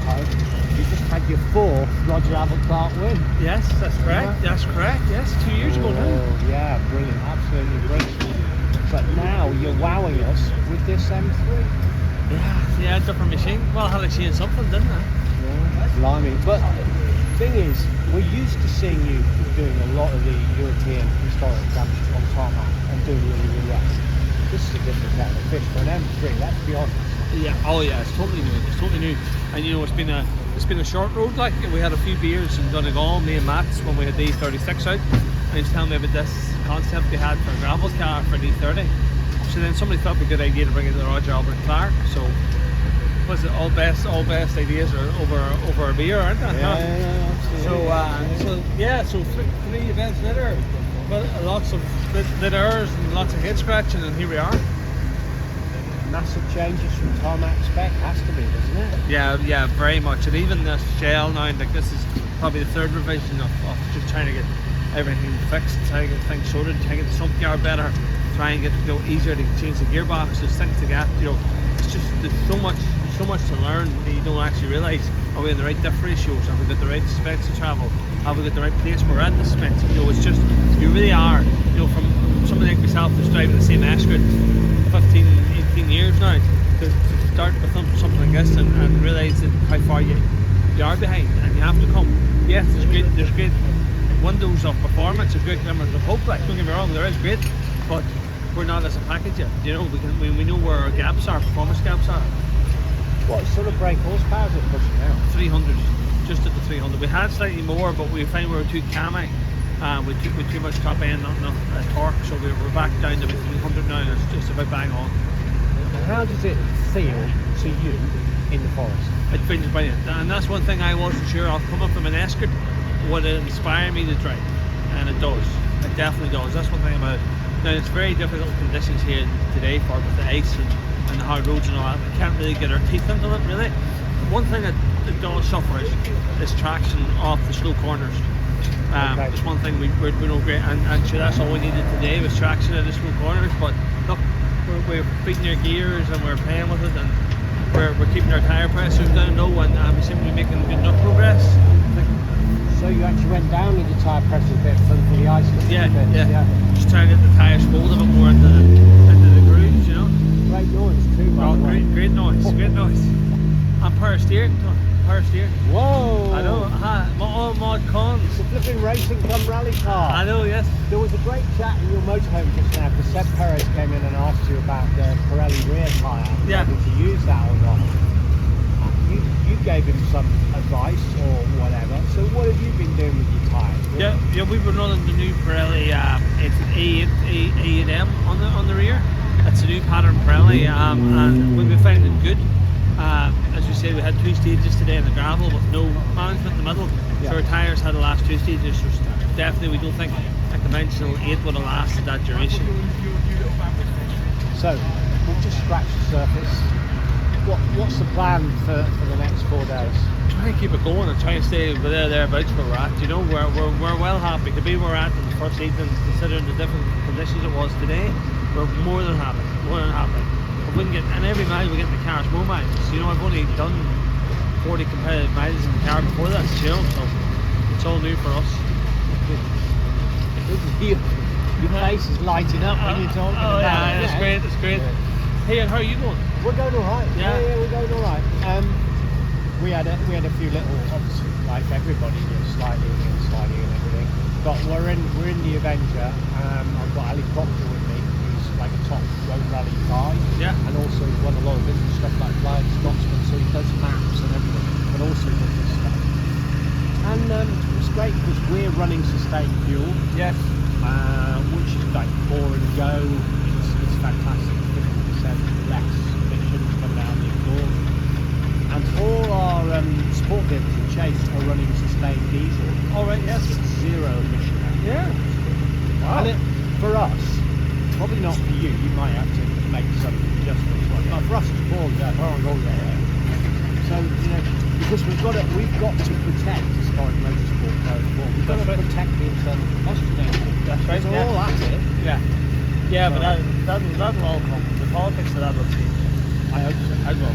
Monaco, you just had your fourth Roger Clark win. Yes, that's correct. That's correct. Yes, 2 years ago now. Oh, yeah, brilliant, absolutely brilliant. But now you're wowing us with this M3. Yeah, different machine. Well, I had to change something, didn't I? Yeah, blimey. But the thing is, we're used to seeing you doing a lot of the European historic championships on tarmac and doing really, really well. This is a different kettle of fish for an M3, let's be honest. Yeah. Oh yeah, it's totally new. It's totally new. And you know, it's been a short road. Like, we had a few beers in Donegal, me and Matt's, when we had the E36 out. And he was telling me about this concept they had for a gravel car for an E30. So then somebody thought it'd be a good idea to bring in the Roger Clark. So was it all best ideas are over a beer, aren't they? Yeah, absolutely. So three events later, but lots of lit errors and lots of head scratching, and here we are. Massive changes from tarmac spec, has to be, doesn't it? Yeah, very much. And even this shell now, like, this is probably the third revision of just trying to get everything fixed, trying to get things sorted, trying to get the sump yard better, trying to get easier to change the gearbox. There's things to get, it's just, there's so much to learn that you don't actually realise. Are we in the right diff ratios? Have we got the right specs to travel? Have we got the right place we're at the specs? It's just, you really are, from somebody like myself who's driving the same Escort 15, 18 years now, to start with something like this and realise that how far you are behind, and you have to come. Yes, there's great windows of performance, there's great glimmers of hope, like, don't get me wrong, there is great, but we're not as a package yet. We know where our gaps are, performance gaps are. What sort of brake horsepower is it pushing now? 300, just at the 300. We had slightly more, but we found we were too cammy, with too much top end, not enough torque, so we're back down to 300 now, and it's just about bang on. How does it feel to you in the forest? It feels brilliant, and that's one thing I wasn't sure of. Coming from an Escort, would it inspire me to drive? And it does. It definitely does. That's one thing about it. Now, it's very difficult conditions here today with the ice and the hard roads and all that. We can't really get our teeth into it, really. One thing that does suffer is traction off the slow corners. It's one thing we know great, and sure, that's all we needed today was traction in the slow corners. But look, we're feeding our gears and we're playing with it, and we're keeping our tyre pressures down low, and we seem to be making good enough progress. So you actually went down with your tyre pressure a bit for the ice? Yeah. Just trying to get the tyres fold a bit more into the grooves, Great noise too, by the way. Great noise, great noise. And power steering. Whoa! I know, all mod cons. It's a flipping racing come rally car. I know, yes. There was a great chat in your motorhome just now, because Seb Perez came in and asked you about the Pirelli rear tyre, whether to use that or not. You gave him some advice or whatever. So what have you been doing with your tyres? Yeah, we've been running the new Pirelli. It's an A8M on the rear. It's a new pattern Pirelli, and we've been finding it good. As we said, we had 2 stages today in the gravel with no management in the middle. So our tyres had the last 2 stages. So definitely, we don't think a conventional 8 would have lasted that duration. So we'll just scratch the surface. What's the plan for the next 4 days? Try and keep it going and try and stay thereabouts where we're at. We're well happy to be where we're at in the first evening, considering the different conditions it was today. We're more than happy. If we can get, and every mile we get in the car, it's more miles. I've only done 40 competitive miles in the car before that, so it's all new for us. Your face is lighting up when you're talking about it. It's great. Yeah. Hey, and how are you going? We're going all right. Yeah, we're going all right. We had a few little, obviously, like everybody, slightly and everything. But we're in the Avenger. I've got Helicopter with me, who's like a top road rally guy. Yeah. And also he's won a lot of business stuff like Flying Scotsman, so he does maps and everything, but also does this stuff. And it's great because we're running sustained fuel. Yes. Which is like boring go. It's fantastic. 50% less emissions coming out of the exhaust. And all our sport vehicles and chase are running sustained diesel. All right, yes. It's 0 emission. Yeah. Wow. And for us, probably not for you, you might have to make some adjustments. But for us, it's boring go there. So, because we've got to protect historic motorsport going forward. We've got to protect the internal combustion engine. That's right. So all at it. Yeah, but that'll all come. The politics of that will change. I hope so. I will.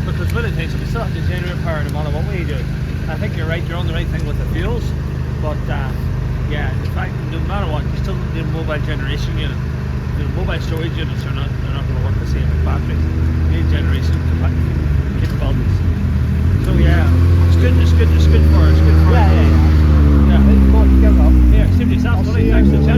because with it takes, we still have to generate power no matter what we do. I think you're right, you're on the right thing with the fuels, but yeah, in fact, no matter what, you still need a mobile generation unit. The mobile storage units are not going to work the same with batteries. You need generation capabilities. So yeah, it's good for Yeah. yeah. It's more to go up. Yeah, simply yourself. I'll Tony, see you thanks for in chatting.